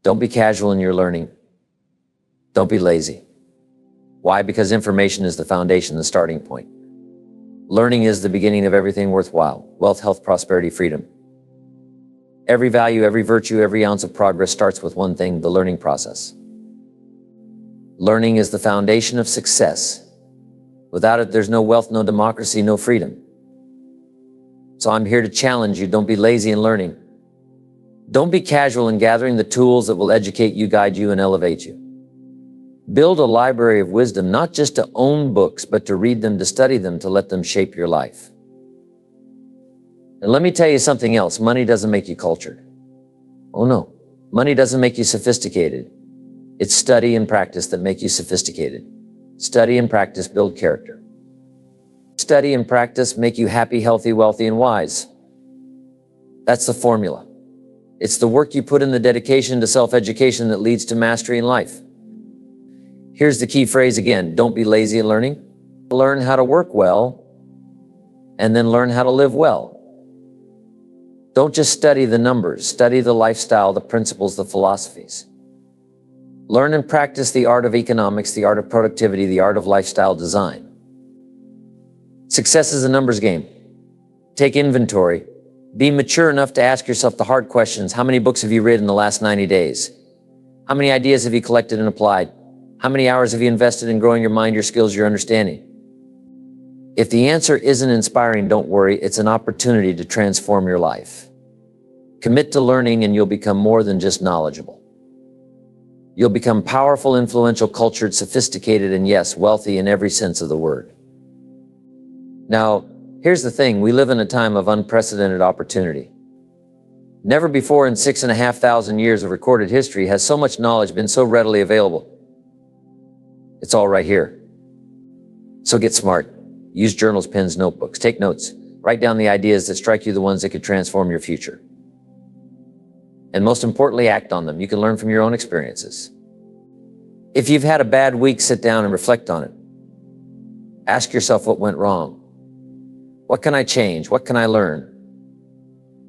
Don't be casual in your learning. Don't be lazy. Why? Because information is the foundation, the starting point. Learning is the beginning of everything worthwhile. Wealth, health, prosperity, freedom. Every value, every virtue, every ounce of progress starts with one thing, the learning process. Learning is the foundation of success. Without it, there's no wealth, no democracy, no freedom. So I'm here to challenge you. Don't be lazy in learning. Don't be casual in gathering the tools that will educate you, guide you, and elevate you. Build a library of wisdom, not just to own books, but to read them, to study them, to let them shape your life. And let me tell you something else. Money doesn't make you cultured. Oh no. Money doesn't make you sophisticated. It's study and practice that make you sophisticated. Study and practice build character. Study and practice make you happy, healthy, wealthy, and wise. That's the formula. It's the work you put in, the dedication to self-education that leads to mastery in life. Here's the key phrase again. Don't be lazy in learning. Learn how to work well, and then learn how to live well. Don't just study the numbers. Study the lifestyle, the principles, the philosophies. Learn and practice the art of economics, the art of productivity, the art of lifestyle design. Success is a numbers game. Take inventory. Be mature enough to ask yourself the hard questions. How many books have you read in the last 90 days? How many ideas have you collected and applied? How many hours have you invested in growing your mind, your skills, your understanding? If the answer isn't inspiring, don't worry. It's an opportunity to transform your life. Commit to learning and you'll become more than just knowledgeable. You'll become powerful, influential, cultured, sophisticated, and yes, wealthy in every sense of the word. Now, here's the thing. We live in a time of unprecedented opportunity. Never before in 6,500 years of recorded history has so much knowledge been so readily available. It's all right here. So get smart. Use journals, pens, notebooks. Take notes. Write down the ideas that strike you, the ones that could transform your future. And most importantly, act on them. You can learn from your own experiences. If you've had a bad week, sit down and reflect on it. Ask yourself what went wrong. What can I change? What can I learn?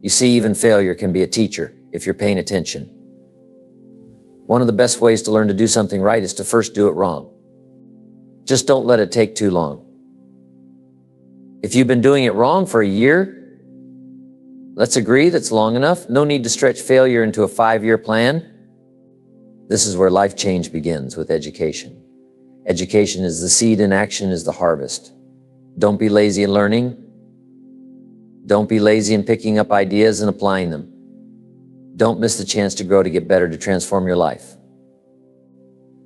You see, even failure can be a teacher if you're paying attention. One of the best ways to learn to do something right is to first do it wrong. Just don't let it take too long. If you've been doing it wrong for a year, let's agree that's long enough. No need to stretch failure into a 5-year plan. This is where life change begins, with education. Education is the seed and action is the harvest. Don't be lazy in learning. Don't be lazy in picking up ideas and applying them. Don't miss the chance to grow, to get better, to transform your life.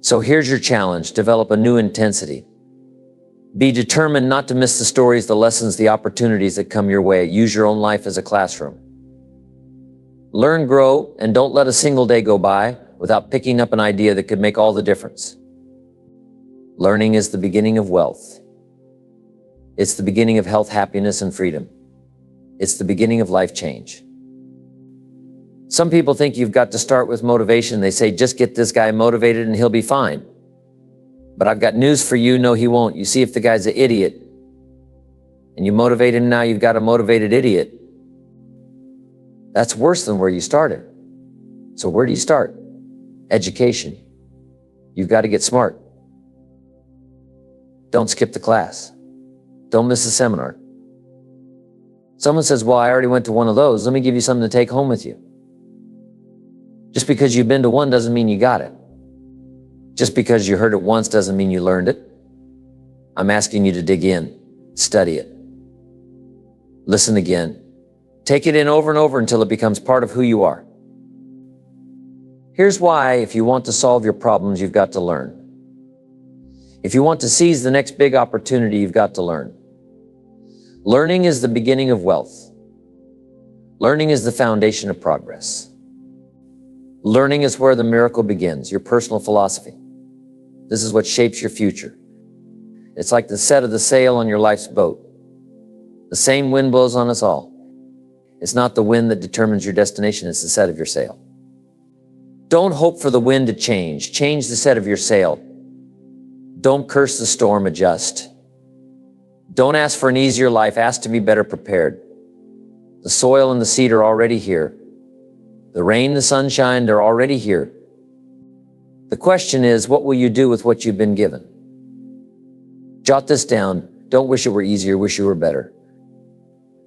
So here's your challenge. Develop a new intensity. Be determined not to miss the stories, the lessons, the opportunities that come your way. Use your own life as a classroom. Learn, grow, and don't let a single day go by without picking up an idea that could make all the difference. Learning is the beginning of wealth. It's the beginning of health, happiness, and freedom. It's the beginning of life change. Some people think you've got to start with motivation. They say, just get this guy motivated and he'll be fine. But I've got news for you. No, he won't. You see, if the guy's an idiot and you motivate him now, you've got a motivated idiot. That's worse than where you started. So where do you start? Education. You've got to get smart. Don't skip the class. Don't miss the seminar. Someone says, well, I already went to one of those. Let me give you something to take home with you. Just because you've been to one doesn't mean you got it. Just because you heard it once doesn't mean you learned it. I'm asking you to dig in, study it, listen again, take it in over and over until it becomes part of who you are. Here's why: if you want to solve your problems, you've got to learn. If you want to seize the next big opportunity, you've got to learn. Learning is the beginning of wealth. Learning is the foundation of progress. Learning is where the miracle begins, your personal philosophy. This is what shapes your future. It's like the set of the sail on your life's boat. The same wind blows on us all. It's not the wind that determines your destination, it's the set of your sail. Don't hope for the wind to change. Change the set of your sail. Don't curse the storm, adjust. Don't ask for an easier life, ask to be better prepared. The soil and the seed are already here. The rain, the sunshine, they're already here. The question is, what will you do with what you've been given? Jot this down. Don't wish it were easier, wish you were better.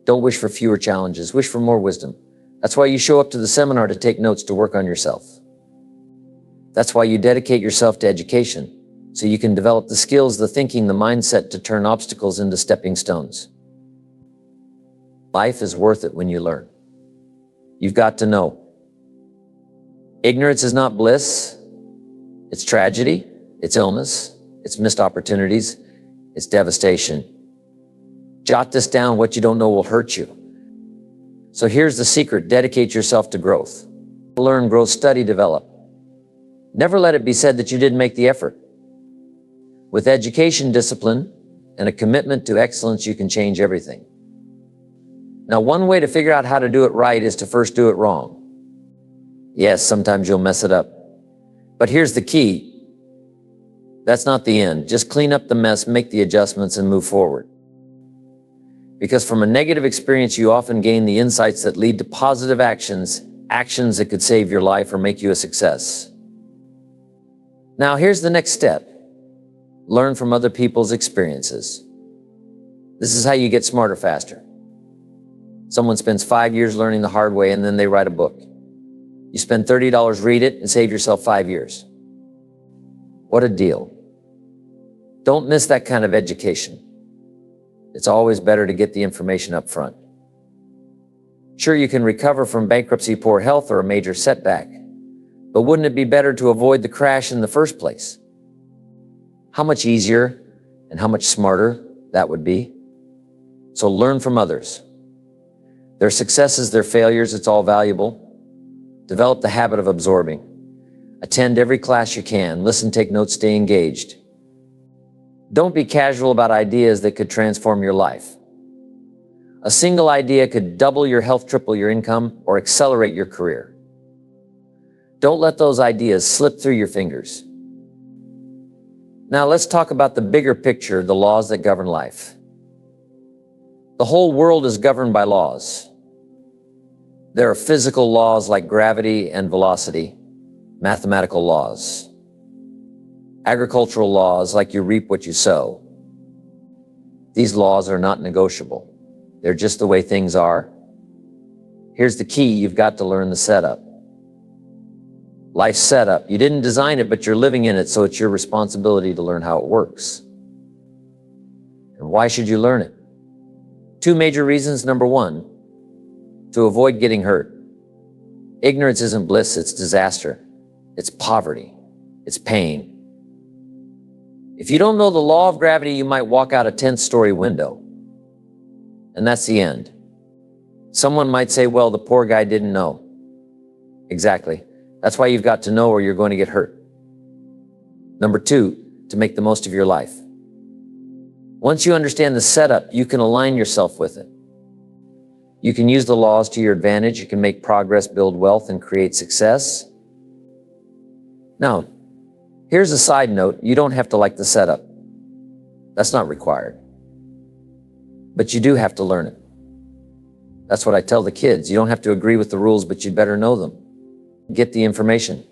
Don't wish for fewer challenges, wish for more wisdom. That's why you show up to the seminar to take notes, to work on yourself. That's why you dedicate yourself to education, so you can develop the skills, the thinking, the mindset to turn obstacles into stepping stones. Life is worth it when you learn. You've got to know. Ignorance is not bliss. It's tragedy, it's illness, it's missed opportunities, it's devastation. Jot this down. What you don't know will hurt you. So here's the secret. Dedicate yourself to growth. Learn, grow, study, develop. Never let it be said that you didn't make the effort. With education, discipline, and a commitment to excellence, you can change everything. Now, one way to figure out how to do it right is to first do it wrong. Yes, sometimes you'll mess it up. But here's the key. That's not the end. Just clean up the mess, make the adjustments, and move forward. Because from a negative experience, you often gain the insights that lead to positive actions that could save your life or make you a success. Now, here's the next step. Learn from other people's experiences. This is how you get smarter faster. Someone spends 5 years learning the hard way, and then they write a book. You spend $30, read it, and save yourself 5 years. What a deal. Don't miss that kind of education. It's always better to get the information up front. Sure, you can recover from bankruptcy, poor health, or a major setback, but wouldn't it be better to avoid the crash in the first place? How much easier and how much smarter that would be. So learn from others. Their successes, their failures, it's all valuable. Develop the habit of absorbing. Attend every class you can. Listen, take notes, stay engaged. Don't be casual about ideas that could transform your life. A single idea could double your health, triple your income, or accelerate your career. Don't let those ideas slip through your fingers. Now let's talk about the bigger picture, the laws that govern life. The whole world is governed by laws. There are physical laws like gravity and velocity, mathematical laws. Agricultural laws like you reap what you sow. These laws are not negotiable. They're just the way things are. Here's the key. You've got to learn the setup. Life's setup. You didn't design it, but you're living in it, so it's your responsibility to learn how it works. And why should you learn it? 2 major reasons. Number 1, to avoid getting hurt. Ignorance isn't bliss, it's disaster. It's poverty. It's pain. If you don't know the law of gravity, you might walk out a 10th-story window. And that's the end. Someone might say, well, the poor guy didn't know. Exactly. That's why you've got to know or you're going to get hurt. Number 2, to make the most of your life. Once you understand the setup, you can align yourself with it. You can use the laws to your advantage. You can make progress, build wealth, and create success. Now, here's a side note. You don't have to like the setup. That's not required. But you do have to learn it. That's what I tell the kids. You don't have to agree with the rules, but you'd better know them. Get the information.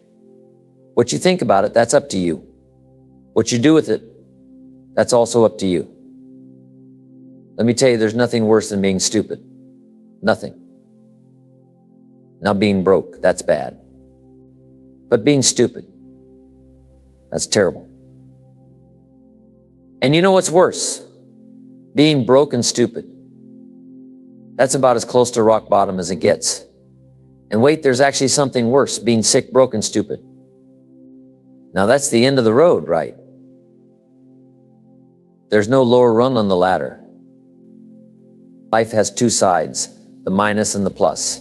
What you think about it, that's up to you. What you do with it, that's also up to you. Let me tell you, there's nothing worse than being stupid. Nothing. Now, being broke, that's bad. But being stupid, that's terrible. And you know what's worse? Being broke and stupid. That's about as close to rock bottom as it gets. And wait, there's actually something worse, being sick, broke, and stupid. Now that's the end of the road, right? There's no lower rung on the ladder. Life has 2 sides, the minus and the plus.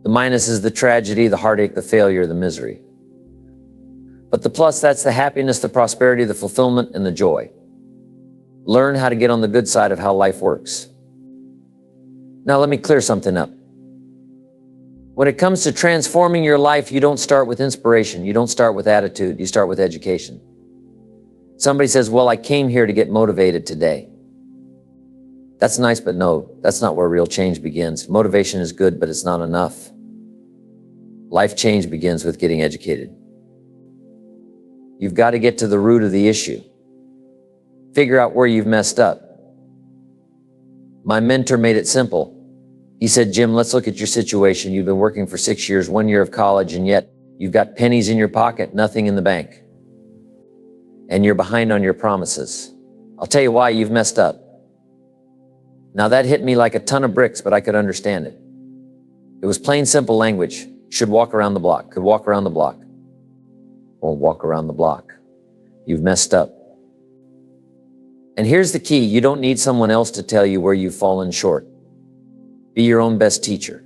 The minus is the tragedy, the heartache, the failure, the misery. But the plus, that's the happiness, the prosperity, the fulfillment, and the joy. Learn how to get on the good side of how life works. Now let me clear something up. When it comes to transforming your life, you don't start with inspiration. You don't start with attitude. You start with education. Somebody says, well, I came here to get motivated today. That's nice, but no, that's not where real change begins. Motivation is good, but it's not enough. Life change begins with getting educated. You've got to get to the root of the issue. Figure out where you've messed up. My mentor made it simple. He said, Jim, let's look at your situation. You've been working for 6 years, 1 year of college, and yet you've got pennies in your pocket, nothing in the bank. And you're behind on your promises. I'll tell you why you've messed up. Now that hit me like a ton of bricks, but I could understand it. It was plain simple language. Should walk around the block, could walk around the block. Won't walk around the block. You've messed up. And here's the key. You don't need someone else to tell you where you've fallen short. Be your own best teacher.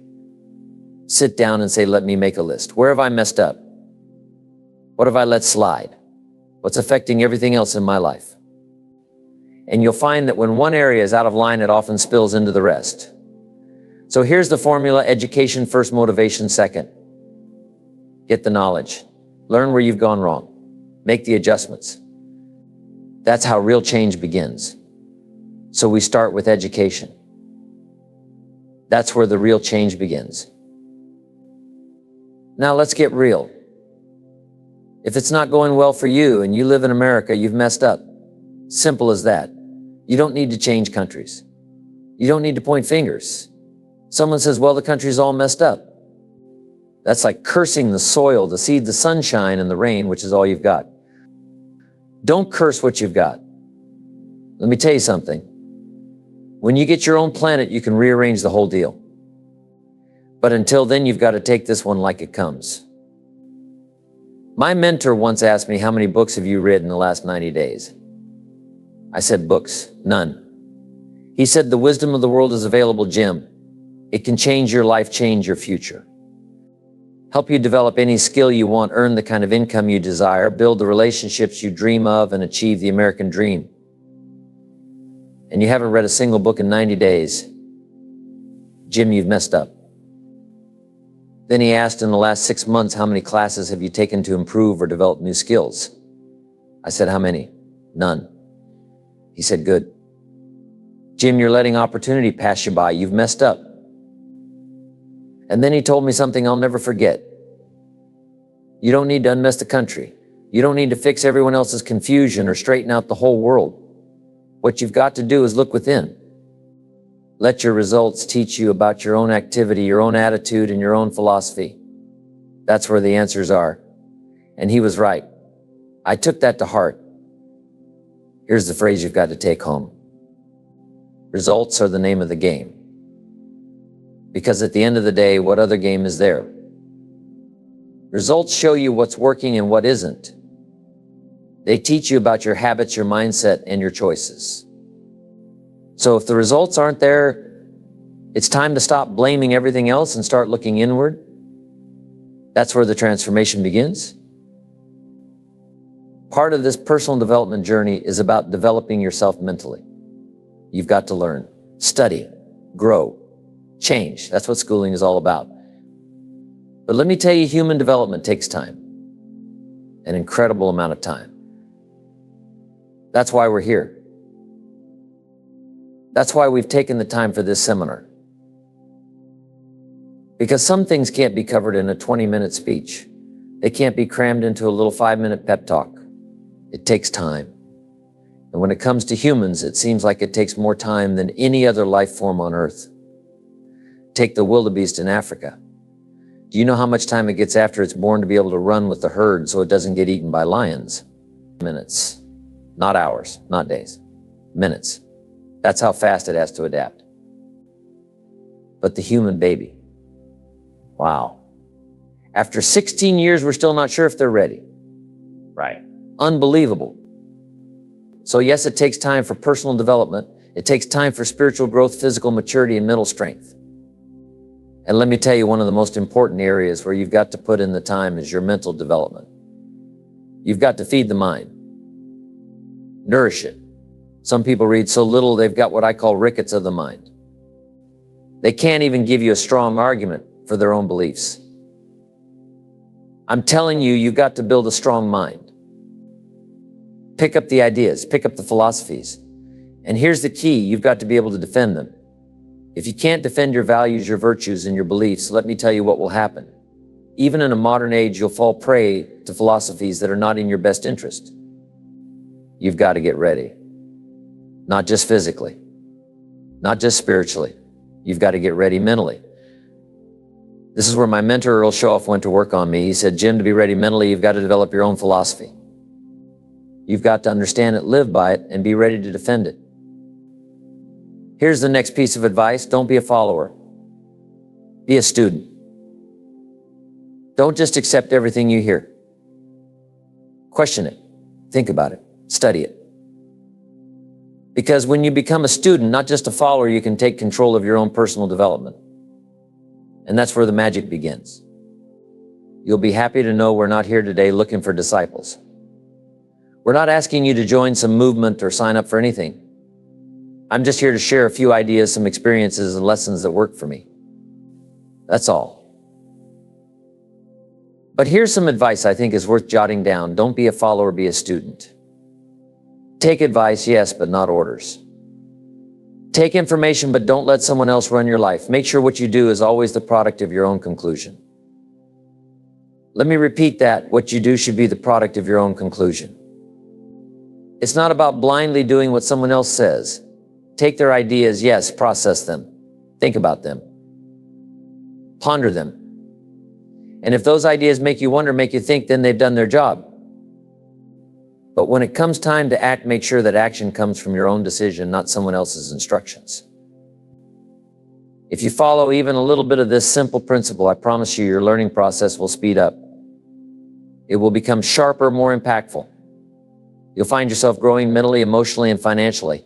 Sit down and say, let me make a list. Where have I messed up? What have I let slide? What's affecting everything else in my life? And you'll find that when one area is out of line, it often spills into the rest. So here's the formula: education first, motivation second. Get the knowledge. Learn where you've gone wrong. Make the adjustments. That's how real change begins. So we start with education. That's where the real change begins. Now let's get real. If it's not going well for you and you live in America, you've messed up. Simple as that. You don't need to change countries. You don't need to point fingers. Someone says, well, the country's all messed up. That's like cursing the soil, the seed, the sunshine, and the rain, which is all you've got. Don't curse what you've got. Let me tell you something. When you get your own planet, you can rearrange the whole deal. But until then, you've got to take this one like it comes. My mentor once asked me, how many books have you read in the last 90 days? I said, books, none. He said, the wisdom of the world is available, Jim. It can change your life, change your future. Help you develop any skill you want, earn the kind of income you desire, build the relationships you dream of, and achieve the American dream. And you haven't read a single book in 90 days. Jim, you've messed up. Then he asked, in the last 6 months, how many classes have you taken to improve or develop new skills? I said, how many? None. He said, good. Jim, you're letting opportunity pass you by. You've messed up. And then he told me something I'll never forget. You don't need to unmess the country. You don't need to fix everyone else's confusion or straighten out the whole world. What you've got to do is look within. Let your results teach you about your own activity, your own attitude, and your own philosophy. That's where the answers are. And he was right. I took that to heart. Here's the phrase you've got to take home. Results are the name of the game. Because at the end of the day, what other game is there? Results show you what's working and what isn't. They teach you about your habits, your mindset, and your choices. So if the results aren't there, it's time to stop blaming everything else and start looking inward. That's where the transformation begins. Part of this personal development journey is about developing yourself mentally. You've got to learn, study, grow, change. That's what schooling is all about. But let me tell you, human development takes time, an incredible amount of time. That's why we're here. That's why we've taken the time for this seminar. Because some things can't be covered in a 20-minute speech. They can't be crammed into a little 5-minute pep talk. It takes time. And when it comes to humans, it seems like it takes more time than any other life form on Earth. Take the wildebeest in Africa. Do you know how much time it gets after it's born to be able to run with the herd so it doesn't get eaten by lions? Minutes. Not hours, not days. Minutes. That's how fast it has to adapt. But the human baby. Wow. After 16 years, we're still not sure if they're ready. Right. Unbelievable. So yes, it takes time for personal development. It takes time for spiritual growth, physical maturity, and mental strength. And let me tell you, one of the most important areas where you've got to put in the time is your mental development. You've got to feed the mind. Nourish it. Some people read so little, they've got what I call rickets of the mind. They can't even give you a strong argument for their own beliefs. I'm telling you, you've got to build a strong mind. Pick up the ideas, pick up the philosophies. And here's the key, you've got to be able to defend them. If you can't defend your values, your virtues, and your beliefs, let me tell you what will happen. even in a modern age, you'll fall prey to philosophies that are not in your best interest. You've got to get ready. Not just physically, not just spiritually. You've got to get ready mentally. This is where my mentor, Earl Shoff, went to work on me. He said, Jim, to be ready mentally, you've got to develop your own philosophy. You've got to understand it, live by it, and be ready to defend it. Here's the next piece of advice. Don't be a follower. Be a student. Don't just accept everything you hear. Question it. Think about it. Study it. Because when you become a student, not just a follower, you can take control of your own personal development. And that's where the magic begins. You'll be happy to know we're not here today looking for disciples. We're not asking you to join some movement or sign up for anything. I'm just here to share a few ideas, some experiences, and lessons that work for me. That's all. But here's some advice I think is worth jotting down. Don't be a follower, be a student. Take advice, yes, but not orders. Take information, but don't let someone else run your life. Make sure what you do is always the product of your own conclusion. Let me repeat that. What you do should be the product of your own conclusion. It's not about blindly doing what someone else says. Take their ideas, yes, process them. Think about them. Ponder them. And if those ideas make you wonder, make you think, then they've done their job. But when it comes time to act, make sure that action comes from your own decision, not someone else's instructions. If you follow even a little bit of this simple principle, I promise you your learning process will speed up. It will become sharper, more impactful. You'll find yourself growing mentally, emotionally, and financially.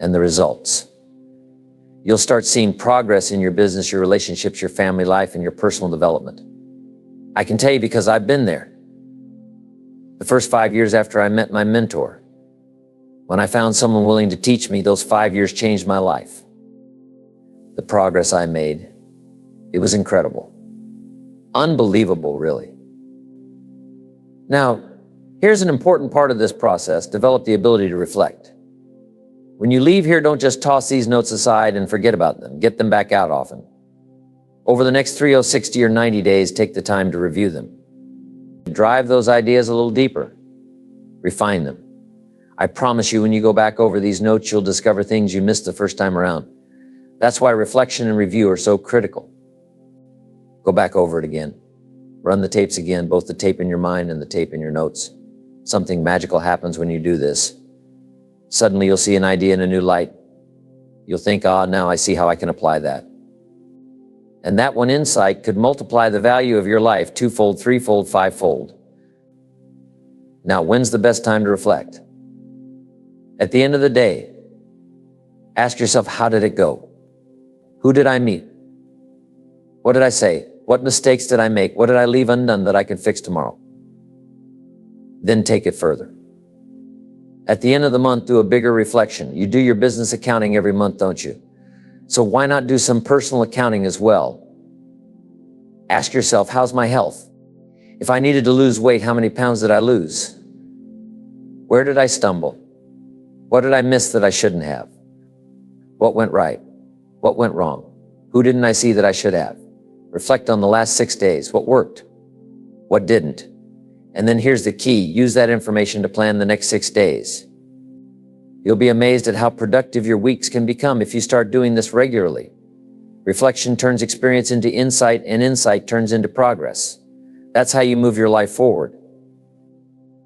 And the results. You'll start seeing progress in your business, your relationships, your family life, and your personal development. I can tell you because I've been there. The first 5 years after I met my mentor, when I found someone willing to teach me, those 5 years changed my life. The progress I made, it was incredible. Unbelievable, really. Now, here's an important part of this process. Develop the ability to reflect. When you leave here, don't just toss these notes aside and forget about them. Get them back out often. Over the next 30, 60, or 90 days, take the time to review them. Drive those ideas a little deeper. Refine them. I promise you, when you go back over these notes, you'll discover things you missed the first time around. That's why reflection and review are so critical. Go back over it again. Run the tapes again, both the tape in your mind and the tape in your notes. Something magical happens when you do this. Suddenly you'll see an idea in a new light. You'll think, now I see how I can apply that. And that one insight could multiply the value of your life twofold, threefold, fivefold. Now, when's the best time to reflect? At the end of the day, ask yourself, how did it go? Who did I meet? What did I say? What mistakes did I make? What did I leave undone that I can fix tomorrow? Then take it further. At the end of the month, do a bigger reflection. You do your business accounting every month, don't you? So why not do some personal accounting as well? Ask yourself, how's my health? If I needed to lose weight, how many pounds did I lose? Where did I stumble? What did I miss that I shouldn't have? What went right? What went wrong? Who didn't I see that I should have? Reflect on the last 6 days. What worked? What didn't? And then here's the key. Use that information to plan the next 6 days. You'll be amazed at how productive your weeks can become if you start doing this regularly. Reflection turns experience into insight, and insight turns into progress. That's how you move your life forward.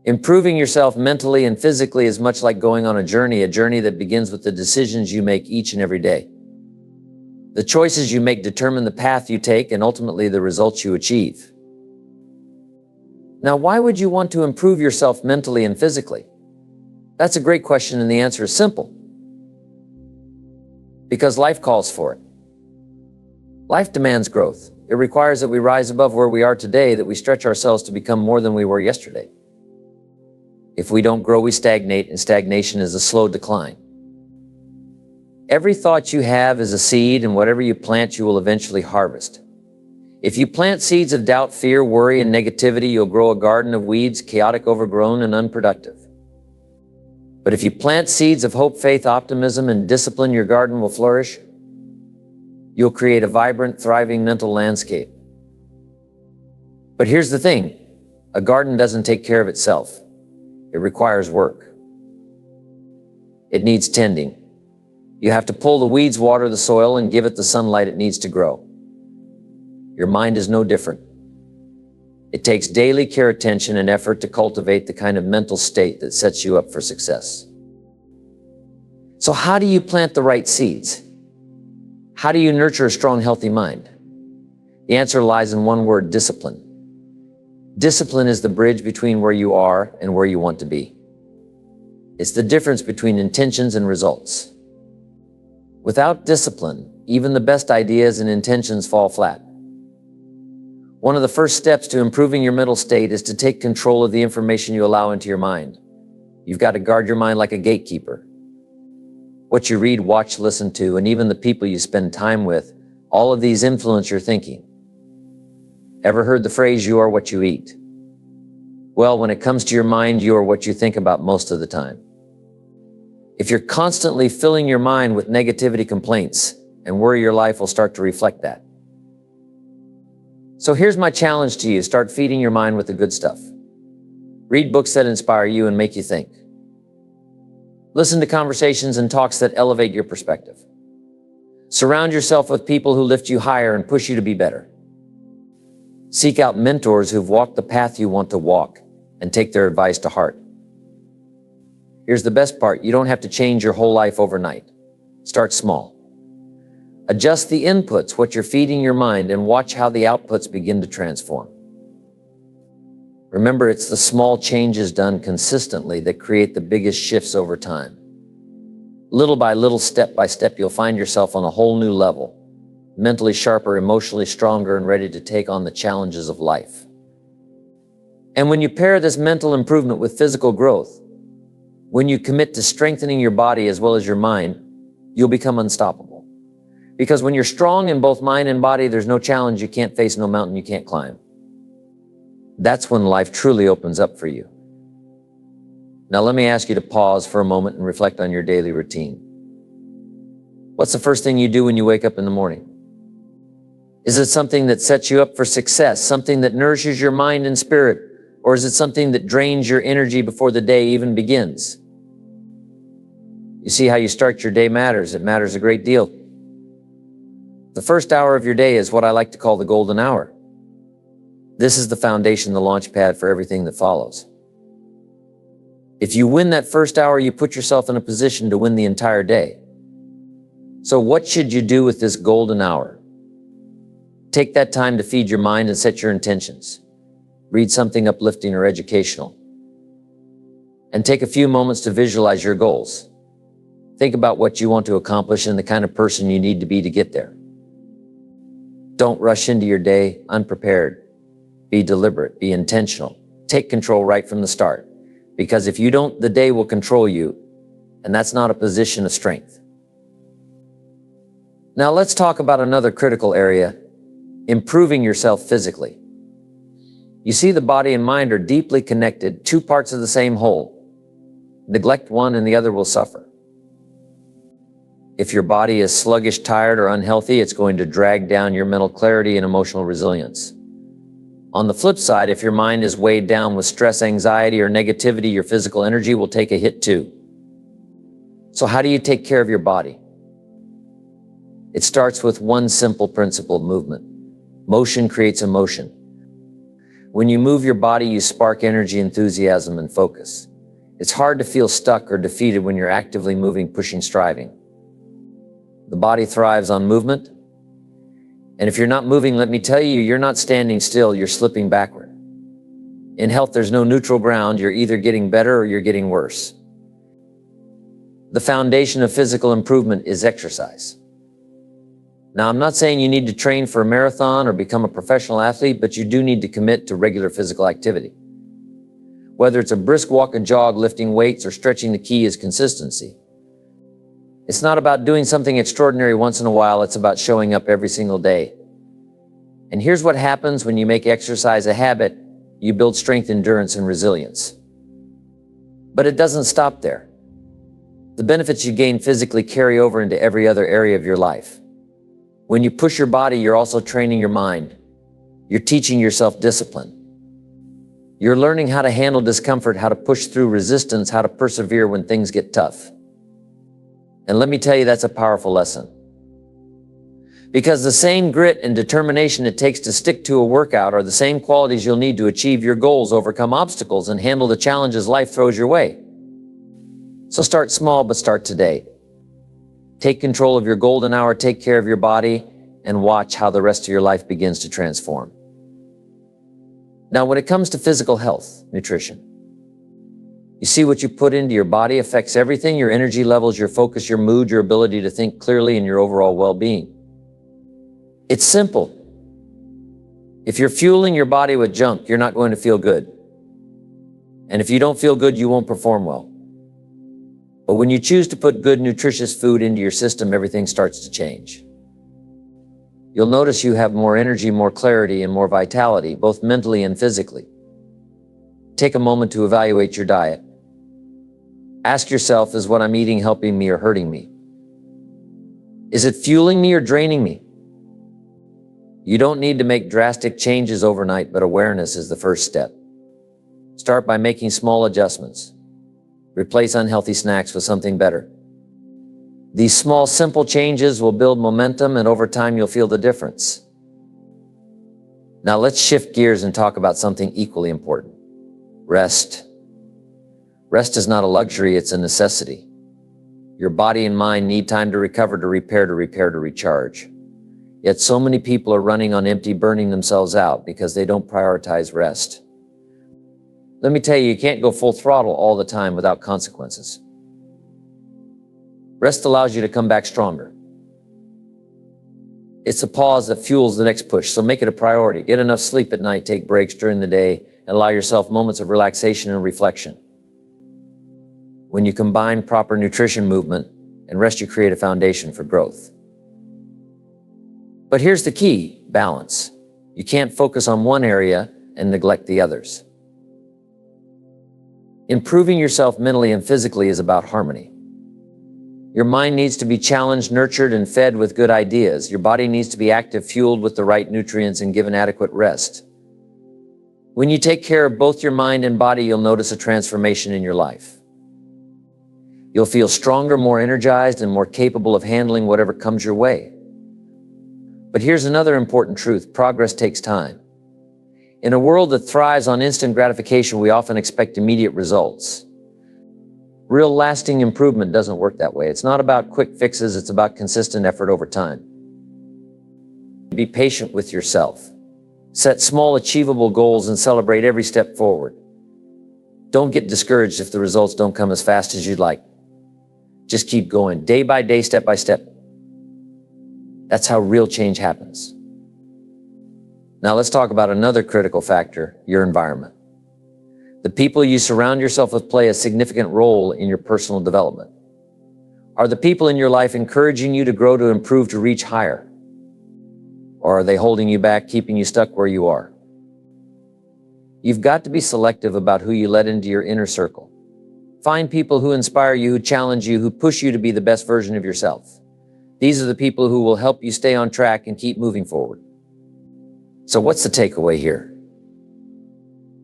Improving yourself mentally and physically is much like going on a journey that begins with the decisions you make each and every day. The choices you make determine the path you take and ultimately the results you achieve. Now, why would you want to improve yourself mentally and physically? That's a great question, and the answer is simple. Because life calls for it. Life demands growth. It requires that we rise above where we are today, that we stretch ourselves to become more than we were yesterday. If we don't grow, we stagnate, and stagnation is a slow decline. Every thought you have is a seed, and whatever you plant, you will eventually harvest. If you plant seeds of doubt, fear, worry, and negativity, you'll grow a garden of weeds, chaotic, overgrown, and unproductive. But if you plant seeds of hope, faith, optimism, and discipline, your garden will flourish. You'll create a vibrant, thriving mental landscape. But here's the thing, a garden doesn't take care of itself. It requires work. It needs tending. You have to pull the weeds, water the soil, and give it the sunlight it needs to grow. Your mind is no different. It takes daily care, attention, and effort to cultivate the kind of mental state that sets you up for success. So how do you plant the right seeds? How do you nurture a strong, healthy mind? The answer lies in one word: discipline. Discipline is the bridge between where you are and where you want to be. It's the difference between intentions and results. Without discipline, even the best ideas and intentions fall flat. One of the first steps to improving your mental state is to take control of the information you allow into your mind. You've got to guard your mind like a gatekeeper. What you read, watch, listen to, and even the people you spend time with, all of these influence your thinking. Ever heard the phrase, "You are what you eat"? Well, when it comes to your mind, you are what you think about most of the time. If you're constantly filling your mind with negativity, complaints, and worry, your life will start to reflect that. So here's my challenge to you: start feeding your mind with the good stuff. Read books that inspire you and make you think. Listen to conversations and talks that elevate your perspective. Surround yourself with people who lift you higher and push you to be better. Seek out mentors who've walked the path you want to walk and take their advice to heart. Here's the best part: you don't have to change your whole life overnight. Start small. Adjust the inputs, what you're feeding your mind, and watch how the outputs begin to transform. Remember, it's the small changes done consistently that create the biggest shifts over time. Little by little, step by step, you'll find yourself on a whole new level, mentally sharper, emotionally stronger, and ready to take on the challenges of life. And when you pair this mental improvement with physical growth, when you commit to strengthening your body as well as your mind, you'll become unstoppable. Because when you're strong in both mind and body, there's no challenge you can't face, no mountain you can't climb. That's when life truly opens up for you. Now let me ask you to pause for a moment and reflect on your daily routine. What's the first thing you do when you wake up in the morning? Is it something that sets you up for success, something that nourishes your mind and spirit, or is it something that drains your energy before the day even begins? You see, how you start your day matters. It matters a great deal. The first hour of your day is what I like to call the golden hour. This is the foundation, the launch pad for everything that follows. If you win that first hour, you put yourself in a position to win the entire day. So what should you do with this golden hour? Take that time to feed your mind and set your intentions. Read something uplifting or educational. And take a few moments to visualize your goals. Think about what you want to accomplish and the kind of person you need to be to get there. Don't rush into your day unprepared. Be deliberate, be intentional. Take control right from the start. Because if you don't, the day will control you, and that's not a position of strength. Now let's talk about another critical area: improving yourself physically. You see, the body and mind are deeply connected, two parts of the same whole. Neglect one and the other will suffer. If your body is sluggish, tired, or unhealthy, it's going to drag down your mental clarity and emotional resilience. On the flip side, if your mind is weighed down with stress, anxiety, or negativity, your physical energy will take a hit too. So how do you take care of your body? It starts with one simple principle: movement. Motion creates emotion. When you move your body, you spark energy, enthusiasm, and focus. It's hard to feel stuck or defeated when you're actively moving, pushing, striving. The body thrives on movement. And if you're not moving, let me tell you, you're not standing still, you're slipping backward. In health, there's no neutral ground. You're either getting better or you're getting worse. The foundation of physical improvement is exercise. Now, I'm not saying you need to train for a marathon or become a professional athlete, but you do need to commit to regular physical activity. Whether it's a brisk walk, a jog, lifting weights, or stretching, the key is consistency. It's not about doing something extraordinary once in a while, it's about showing up every single day. And here's what happens when you make exercise a habit: you build strength, endurance, and resilience. But it doesn't stop there. The benefits you gain physically carry over into every other area of your life. When you push your body, you're also training your mind. You're teaching yourself discipline. You're learning how to handle discomfort, how to push through resistance, how to persevere when things get tough. And let me tell you, that's a powerful lesson. Because the same grit and determination it takes to stick to a workout are the same qualities you'll need to achieve your goals, overcome obstacles, and handle the challenges life throws your way. So start small, but start today. Take control of your golden hour, take care of your body, and watch how the rest of your life begins to transform. Now, when it comes to physical health, nutrition, you see what you put into your body affects everything: your energy levels, your focus, your mood, your ability to think clearly, and your overall well-being. It's simple. If you're fueling your body with junk, you're not going to feel good. And if you don't feel good, you won't perform well. But when you choose to put good, nutritious food into your system, everything starts to change. You'll notice you have more energy, more clarity, and more vitality, both mentally and physically. Take a moment to evaluate your diet. Ask yourself, is what I'm eating helping me or hurting me? Is it fueling me or draining me? You don't need to make drastic changes overnight, but awareness is the first step. Start by making small adjustments. Replace unhealthy snacks with something better. These small, simple changes will build momentum, and over time you'll feel the difference. Now let's shift gears and talk about something equally important: rest. Rest is not a luxury, it's a necessity. Your body and mind need time to recover, to repair, to recharge. Yet so many people are running on empty, burning themselves out because they don't prioritize rest. Let me tell you, you can't go full throttle all the time without consequences. Rest allows you to come back stronger. It's a pause that fuels the next push, so make it a priority. Get enough sleep at night, take breaks during the day, and allow yourself moments of relaxation and reflection. When you combine proper nutrition, movement, and rest, you create a foundation for growth. But here's the key: balance. You can't focus on one area and neglect the others. Improving yourself mentally and physically is about harmony. Your mind needs to be challenged, nurtured, and fed with good ideas. Your body needs to be active, fueled with the right nutrients, and given adequate rest. When you take care of both your mind and body, you'll notice a transformation in your life. You'll feel stronger, more energized, and more capable of handling whatever comes your way. But here's another important truth: progress takes time. In a world that thrives on instant gratification, we often expect immediate results. Real lasting improvement doesn't work that way. It's not about quick fixes, it's about consistent effort over time. Be patient with yourself. Set small, achievable goals and celebrate every step forward. Don't get discouraged if the results don't come as fast as you'd like. Just keep going, day by day, step by step. That's how real change happens. Now let's talk about another critical factor: your environment. The people you surround yourself with play a significant role in your personal development. Are the people in your life encouraging you to grow, to improve, to reach higher? Or are they holding you back, keeping you stuck where you are? You've got to be selective about who you let into your inner circle. Find people who inspire you, who challenge you, who push you to be the best version of yourself. These are the people who will help you stay on track and keep moving forward. So what's the takeaway here?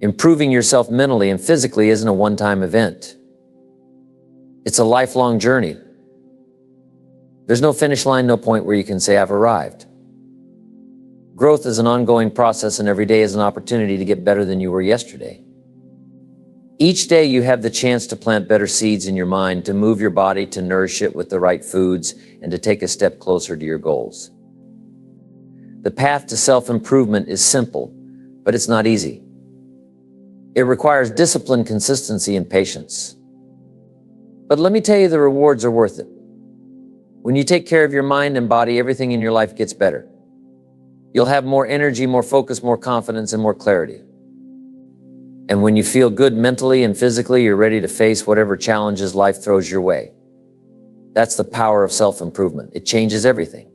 Improving yourself mentally and physically isn't a one-time event. It's a lifelong journey. There's no finish line, no point where you can say, I've arrived. Growth is an ongoing process, and every day is an opportunity to get better than you were yesterday. Each day you have the chance to plant better seeds in your mind, to move your body, to nourish it with the right foods, and to take a step closer to your goals. The path to self-improvement is simple, but it's not easy. It requires discipline, consistency, and patience. But let me tell you, the rewards are worth it. When you take care of your mind and body, everything in your life gets better. You'll have more energy, more focus, more confidence, and more clarity. And when you feel good mentally and physically, you're ready to face whatever challenges life throws your way. That's the power of self-improvement. It changes everything.